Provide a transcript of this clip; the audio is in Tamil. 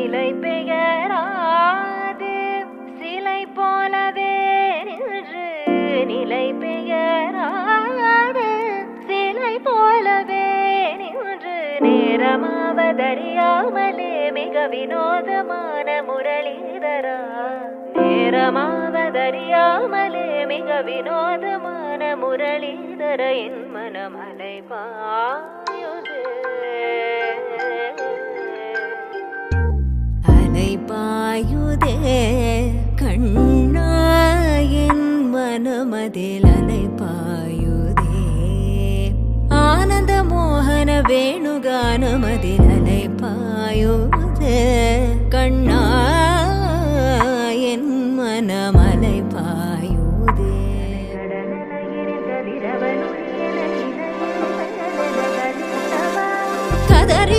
நிலை பெயராது சிலை போலவே நின்று நிலை பெயராது சிலை போலவே நின்று நேரமாவதறியாமலே மிக வினோதமான முரளிதரா நேரமாவதறியாமலே மிக வினோதமான முரளிதர என் மனமலை பாயுதே அலை பாயுதே கண்ணா என் மனமதில் அலை பாயுதே ஆனந்த மோகன வேணுகானமதில் அலை பாயுதே கண்ணா என் மனமலை பாயுதே கதறி